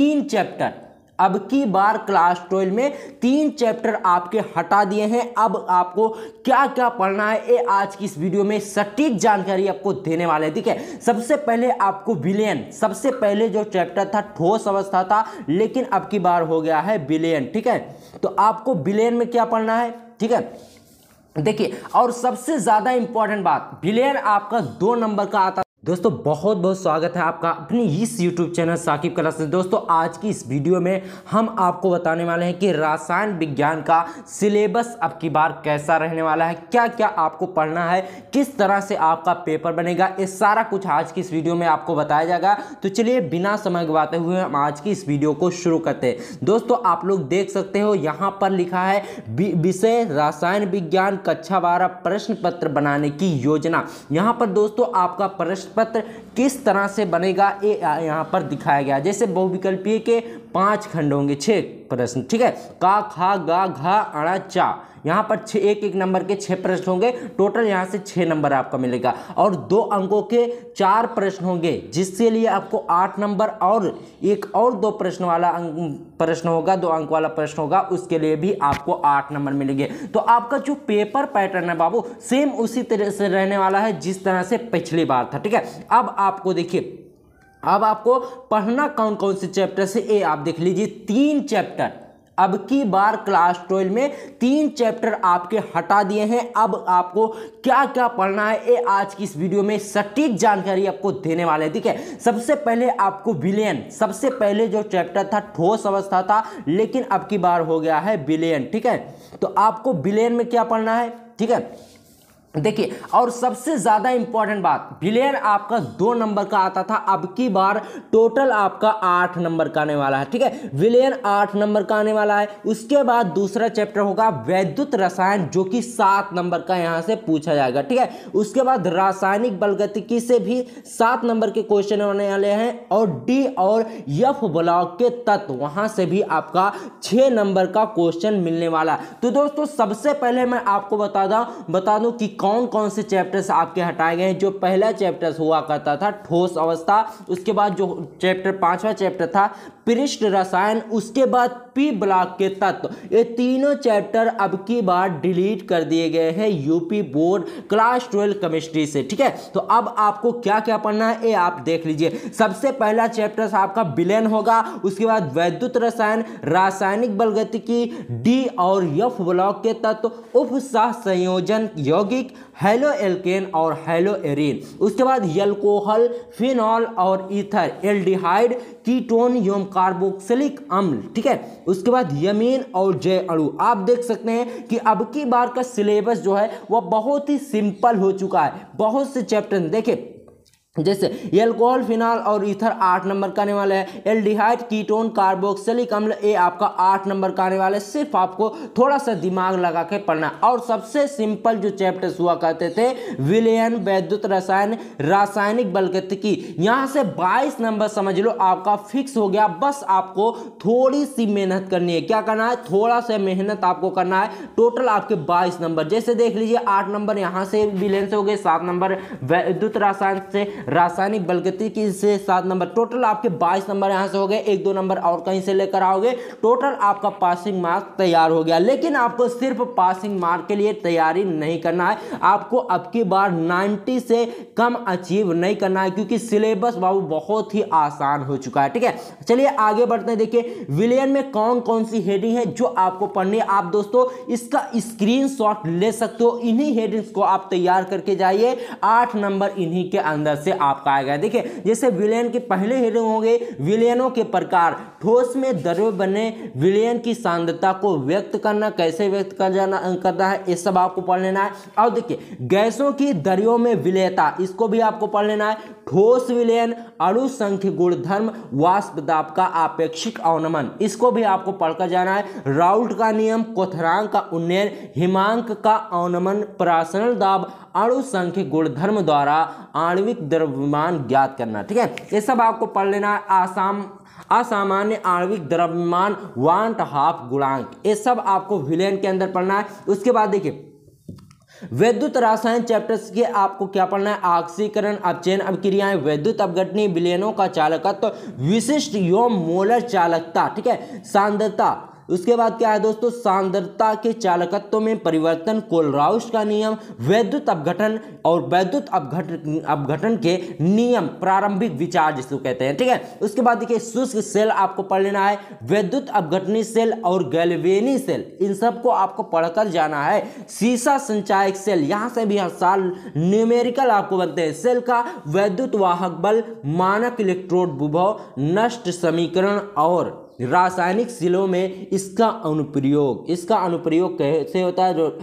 तीन चैप्टर अब की बार क्लास 12 में 3 चैप्टर आपके हटा दिए हैं। अब आपको क्या क्या पढ़ना है ये आज की इस वीडियो में सटीक जानकारी आपको देने वाले हैं। ठीक है, सबसे पहले आपको विलयन, सबसे पहले जो चैप्टर था ठोस अवस्था था, लेकिन अब की बार हो गया है विलयन। ठीक है, तो आपको विलयन में क्या पढ़ना है। ठीक है, देखिए, और सबसे ज्यादा इंपॉर्टेंट बात, विलयन आपका 2 नंबर का आता। दोस्तों बहुत बहुत स्वागत है आपका अपनी इस YouTube चैनल साकिब क्लास में। दोस्तों आज की इस वीडियो में हम आपको बताने वाले हैं कि रसायन विज्ञान का सिलेबस अब की बार कैसा रहने वाला है, क्या क्या आपको पढ़ना है, किस तरह से आपका पेपर बनेगा, ये सारा कुछ आज की इस वीडियो में आपको बताया जाएगा। तो चलिए बिना समय गवाते हुए हम आज की इस वीडियो को शुरू करते हैं। दोस्तों आप लोग देख सकते हो यहाँ पर लिखा है विषय रसायन विज्ञान कक्षा 12 प्रश्न पत्र बनाने की योजना। यहाँ पर दोस्तों आपका प्रश्न पत्र किस तरह से बनेगा ये यहाँ पर दिखाया गया। जैसे बहुविकल्पीय के 5 खंड होंगे, 6 प्रश्न। ठीक है, का खा गा घा अड़ा चा, यहाँ पर 6 एक नंबर के 6 प्रश्न होंगे। टोटल यहाँ से 6 नंबर आपका मिलेगा और 2 अंकों के 4 प्रश्न होंगे, जिसके लिए आपको 8 नंबर और एक और 2 प्रश्न वाला प्रश्न होगा, 2 अंक वाला प्रश्न होगा, उसके लिए भी आपको 8 नंबर मिलेंगे। तो आपका जो पेपर पैटर्न है बाबू सेम उसी तरह से रहने वाला है जिस तरह से पिछली बार था। ठीक है, अब आपको देखिए, अब आपको पढ़ना कौन कौन से चैप्टर से ये आप देख लीजिए। 3 चैप्टर अब की बार क्लास 12 में 3 चैप्टर आपके हटा दिए हैं। अब आपको क्या क्या पढ़ना है ये आज की इस वीडियो में सटीक जानकारी आपको देने वाले हैं। ठीक है, सबसे पहले आपको विलयन, सबसे पहले जो चैप्टर था ठोस अवस्था था, लेकिन अब की बार हो गया है विलयन। ठीक है, तो आपको विलयन में क्या पढ़ना है। ठीक है, देखिए, और सबसे ज्यादा इंपॉर्टेंट बात, विलयन आपका 2 नंबर का आता था, अब की बार टोटल आपका 8 नंबर का आने वाला है। ठीक है, विलयन 8 नंबर का आने वाला है। उसके बाद दूसरा चैप्टर होगा वैद्युत रसायन, जो कि 7 नंबर का यहां से पूछा जाएगा। ठीक है, उसके बाद रासायनिक बलगतिकी से भी 7 नंबर के क्वेश्चन होने वाले हैं, और डी और एफ ब्लॉक के तत्व, वहां से भी आपका 6 नंबर का क्वेश्चन मिलने वाला। तो दोस्तों सबसे पहले मैं आपको बता दूं कि कौन कौन से चैप्टर्स आपके हटाए गए हैं। जो पहला चैप्टर हुआ करता था ठोस अवस्था, उसके बाद जो चैप्टर 5वां चैप्टर था पृष्ठ रसायन, उसके बाद पी ब्लॉक के तत्व, ये तीनों चैप्टर अब की बार डिलीट कर दिए गए हैं यूपी बोर्ड क्लास 12 केमिस्ट्री से। ठीक है, तो अब आपको क्या क्या पढ़ना है ये आप देख लीजिए। सबसे पहला चैप्टर आपका विलयन होगा, उसके बाद वैद्युत रसायन, रासायनिक बलगतिकी, डी और एफ ब्लॉक के तत्व, उप सह संयोजन यौगिक, हेलो एल्केन और हेलो एरीन, उसके बाद एल्कोहल, फिनॉल और ईथर, एल्डिहाइड, कीटोन एवं कार्बोक्सिलिक अम्ल। ठीक है, उसके बाद यमीन और जय अणु। आप देख सकते हैं कि अब की बार का सिलेबस जो है वह बहुत ही सिंपल हो चुका है। बहुत से चैप्टर देखिए, जैसे एल्कोहल, फिनॉल और ईथर 8 नंबर का आने वाला है, एल्डिहाइड, कीटोन, कार्बोक्सिलिक अम्ल ये आपका 8 नंबर का आने वाला है। सिर्फ आपको थोड़ा सा दिमाग लगा के पढ़ना। और सबसे सिंपल जो चैप्टर्स हुआ करते थे विलयन, वैद्युत रसायन, रासायनिक बलगतिकी, यहाँ से 22 नंबर समझ लो आपका फिक्स हो गया। बस आपको थोड़ी सी मेहनत करनी है। क्या करना है, थोड़ा सा मेहनत आपको करना है। टोटल आपके 22 नंबर, जैसे देख लीजिए 8 नंबर यहाँ से विलयन से हो गए, 7 नंबर वैद्युत रसायन से, रासायनिक बलगतिकी से 7 नंबर, टोटल आपके 22 नंबर यहां से हो गए। 1-2 नंबर और कहीं से लेकर आओगे, टोटल आपका पासिंग मार्क तैयार हो गया। लेकिन आपको सिर्फ पासिंग मार्क के लिए तैयारी नहीं करना है, आपको अब की बार 90 से कम अचीव नहीं करना है, क्योंकि सिलेबस बाबू बहुत ही आसान हो चुका है। ठीक है, चलिए आगे बढ़ते हैं। देखिए विलयन में कौन कौन सी हेडिंग है जो आपको पढ़नी है। आप दोस्तों इसका स्क्रीनशॉट ले सकते हो, इन्हीं हेडिंग्स को आप तैयार करके जाइए। 8 नंबर इन्हीं के अंदर से आपका आएगा। देखिए जैसे विलयन के पहले हेडिंग होंगे विलयनों के प्रकार, ठोस में द्रव्य बने विलयन की सांद्रता को व्यक्त करना, कैसे व्यक्त करना है, ये सब आपको पढ़ लेना है। और देखिए गैसों की द्रव्यों में विलयता, इसको भी आपको पढ़ लेना है। ठोस विलयन, अणु संख्य गुणधर्म, वाष्प दाब का आपेक्षिक अवनमन, इसको भी आपको पढ़कर जाना है। राउल्ट का नियम, क्वथनांक का उन्नयन, हिमांक का अवनमन, प्रासरण दाब, अणु संख्य गुणधर्म द्वारा आणविक द्रव्यमान ज्ञात करना। ठीक है, ये सब आपको पढ़ लेना है। असामान्य आणविक द्रव्यमान, वांट हाफ गुणांक, ये सब आपको विलयन के अंदर पढ़ना है। उसके बाद देखिए वैद्युत रसायन चैप्टर्स के आपको क्या पढ़ना है, ऑक्सीकरण, अपचयन अभिक्रियाएं, वैद्युत अपघटनी, विलयनों का चालकत्व, विशिष्ट यौम मोलर चालकता, ठीक है, सांद्रता। उसके बाद क्या है दोस्तों, सांद्रता के चालकत्व में परिवर्तन, कोलराउस का नियम, वैद्युत अपघटन और वैद्युत अपघटन के नियम, प्रारंभिक विचार जिसको कहते हैं, ठीक है। उसके बाद देखिए शुष्क सेल आपको पढ़ लेना है, वैद्युत अपघटनी सेल और गैल्वेनी सेल, इन सबको आपको पढ़कर जाना है। सीसा संचायक सेल, यहां से भी हर साल न्यूमेरिकल आपको बनते हैं। सेल का वैद्युत वाहक बल, मानक इलेक्ट्रोड विभव, नष्ट समीकरण और रासायनिक सिलों में इसका अनुप्रयोग कैसे होता है, जो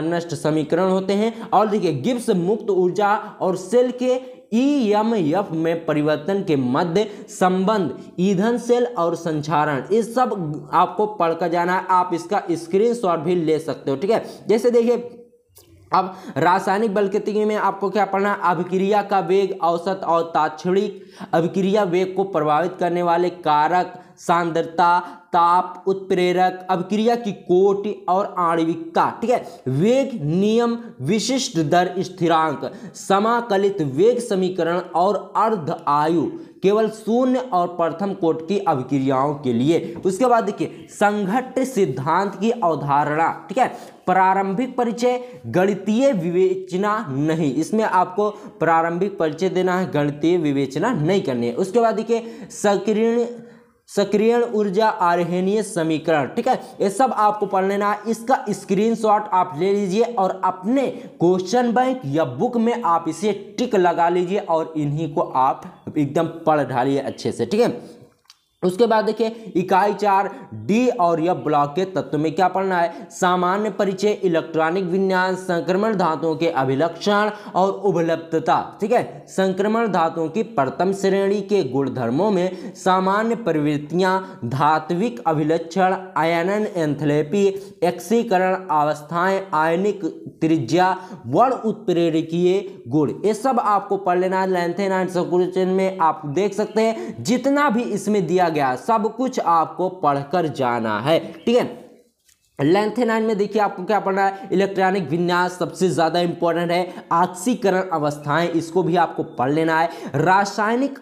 नष्ट समीकरण होते हैं। और देखिए गिब्स मुक्त ऊर्जा और सेल के EMF में परिवर्तन के मध्य संबंध, ईंधन सेल और संचारण, इस सब आपको पढ़कर जाना है। आप इसका स्क्रीनशॉट भी ले सकते हो, ठीक है। जैसे देखिए अब रासायनिक बलगतिकी में आपको क्या पढ़ना है, अभिक्रिया का वेग, औसत और तात्क्षणिक अभिक्रिया वेग को प्रभावित करने वाले कारक, सांद्रता, ताप, उत्प्रेरक, अभिक्रिया की कोटि और आणविकता, ठीक है, वेग नियम, विशिष्ट दर स्थिरांक, समाकलित वेग समीकरण और अर्ध आयु केवल शून्य और प्रथम कोटि की अभिक्रियाओं के लिए। उसके बाद देखिए संघट्ट सिद्धांत की अवधारणा, ठीक है, प्रारंभिक परिचय, गणितीय विवेचना नहीं, इसमें आपको प्रारंभिक परिचय देना है, गणितीय विवेचना नहीं करनी है। उसके बाद देखिए सक्रियण ऊर्जा, आरहेनीय समीकरण, ठीक है, ये सब आपको पढ़ लेना है। इसका स्क्रीनशॉट आप ले लीजिए और अपने क्वेश्चन बैंक या बुक में आप इसे टिक लगा लीजिए और इन्हीं को आप एकदम पढ़ ढालिए अच्छे से, ठीक है। उसके बाद देखिए इकाई 4 डी और एफ ब्लॉक के तत्व में क्या पढ़ना है, सामान्य परिचय, इलेक्ट्रॉनिक विन्यास, संक्रमण धातुओं के अभिलक्षण और उपलब्धता, ठीक है, संक्रमण धातुओं की प्रथम श्रेणी के गुणधर्मों में सामान्य प्रवृत्तियां, धात्विक अभिलक्षण, आयनन एंथैल्पी, एक्सीकरण अवस्थाएं, आयनिक त्रिज्या, वर्ण उत्प्रेरकीय गुण, ये सब आपको पढ़ लेना है। लैंथेनाइट संकुचन में आप देख सकते हैं जितना भी इसमें दिया गया सब कुछ आपको पढ़कर जाना है, ठीक है। लैंथेनाइट में देखिए आपको क्या पढ़ना है, इलेक्ट्रॉनिक विन्यास सबसे ज्यादा इंपॉर्टेंट है, ऑक्सीकरण अवस्थाएं इसको भी आपको पढ़ लेना है, रासायनिक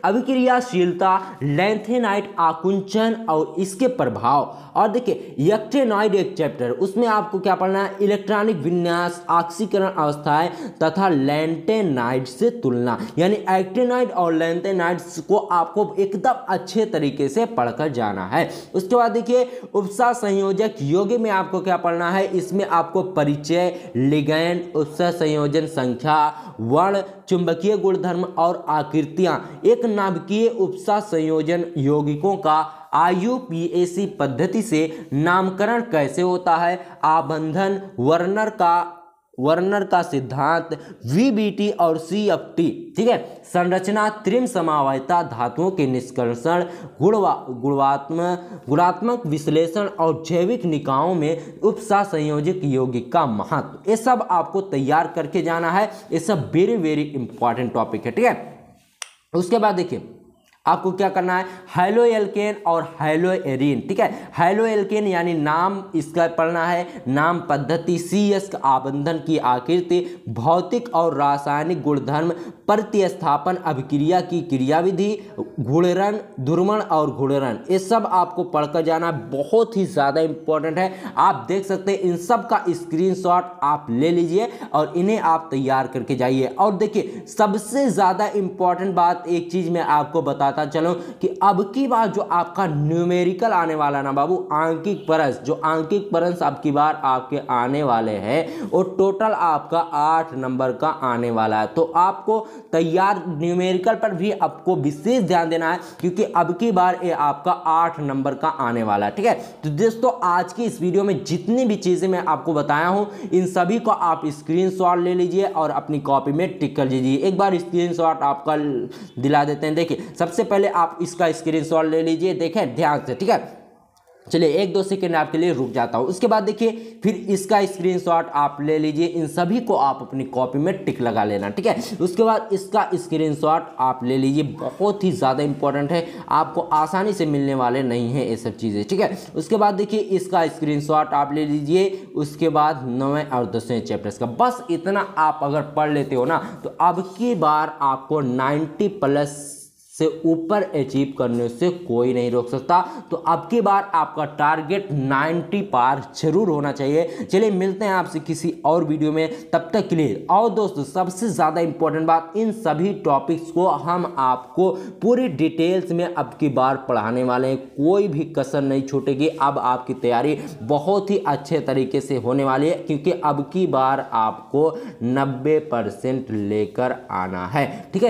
अभिक्रियाशीलता, लैंथेनाइट आकुंचन और इसके प्रभाव। और देखिए एक्टिनॉइड एक चैप्टर, उसमें आपको क्या पढ़ना है, इलेक्ट्रॉनिक विन्यास, ऑक्सीकरण अवस्थाएं तथा लैंथेनाइट से तुलना, यानी एक्टिनॉइड और लैंथेनाइट्स को आपको एकदम अच्छे तरीके से पढ़कर जाना है। उसके बाद देखिए उपसा संयोजक यौगिक में आपको क्या पढ़ना है, इसमें आपको परिचय, लिगैंड, उपसा संयोजन संख्या, वर्ण, चुंबकीय गुणधर्म और आकृतियां, एक नाभिकीय उपसा संयोजन यौगिकों का IUPAC पद्धति से नामकरण कैसे होता है, आबंधन, वर्नर का सिद्धांत, VBT और CFT, ठीक है, संरचना, त्रिम समावयता, धातुओं के निष्कर्षण, गुणात्मक विश्लेषण और जैविक निकायों में उपसा संयोजक यौगिक का महत्व, ये सब आपको तैयार करके जाना है। ये सब वेरी वेरी इंपॉर्टेंट टॉपिक है, ठीक है। उसके बाद देखिए आपको क्या करना है, हैलो एल्केन और हैलो एरीन, ठीक है। हैलो एल्केन यानी नाम इसका पढ़ना है, नाम पद्धति, CS आबंधन की आकृति, भौतिक और रासायनिक गुणधर्म, प्रतिस्थापन अभिक्रिया की क्रियाविधि, घूर्णन, ध्रुवण और घूर्णन, ये सब आपको पढ़कर जाना, बहुत ही ज़्यादा इंपॉर्टेंट है। आप देख सकते हैं इन सब का स्क्रीनशॉट आप ले लीजिए और इन्हें आप तैयार करके जाइए। और देखिए सबसे ज़्यादा इंपॉर्टेंट बात एक चीज़ मैं आपको बताता चलो कि अब की बार जो आपका न्यूमेरिकल आने वाला ना बाबू, आंकिक प्रश्न, जो आंकिक प्रश्न अब की बार आपके आने वाले हैं वो टोटल आपका 8 नंबर का आने वाला है। तो आपको तैयार न्यूमेरिकल पर भी आपको विशेष ध्यान देना है क्योंकि अब की बार ये आपका 8 नंबर का आने वाला है, ठीक है। तो दोस्तों आज की इस वीडियो में जितनी भी चीजें मैं आपको बताया हूं इन सभी को आप स्क्रीनशॉट ले लीजिए और अपनी कॉपी में टिक कर लीजिए। एक बार स्क्रीनशॉट आपका दिला देते हैं। देखिए सबसे पहले आप इसका स्क्रीनशॉट ले लीजिए, देखें ध्यान से, ठीक है। चलिए 1-2 सेकेंड आपके लिए रुक जाता हूँ। उसके बाद देखिए फिर इसका स्क्रीनशॉट आप ले लीजिए, इन सभी को आप अपनी कॉपी में टिक लगा लेना, ठीक है। उसके बाद इसका स्क्रीनशॉट आप ले लीजिए, बहुत ही ज़्यादा इंपॉर्टेंट है, आपको आसानी से मिलने वाले नहीं हैं ये सब चीज़ें, ठीक है। उसके बाद देखिए इसका स्क्रीनशॉट आप ले लीजिए, उसके बाद 9वें और 10वें चैप्टर्स का, बस इतना आप अगर पढ़ लेते हो ना तो अब की बार आपको 90+ से ऊपर अचीव करने से कोई नहीं रोक सकता। तो अब की बार आपका टारगेट 90 पार जरूर होना चाहिए। चलिए मिलते हैं आपसे किसी और वीडियो में, तब तक के लिए। और दोस्तों सबसे ज़्यादा इंपॉर्टेंट बात, इन सभी टॉपिक्स को हम आपको पूरी डिटेल्स में अब की बार पढ़ाने वाले हैं, कोई भी कसर नहीं छूटेगी। अब आपकी तैयारी बहुत ही अच्छे तरीके से होने वाली है, क्योंकि अब की बार आपको 90% लेकर आना है, ठीक है।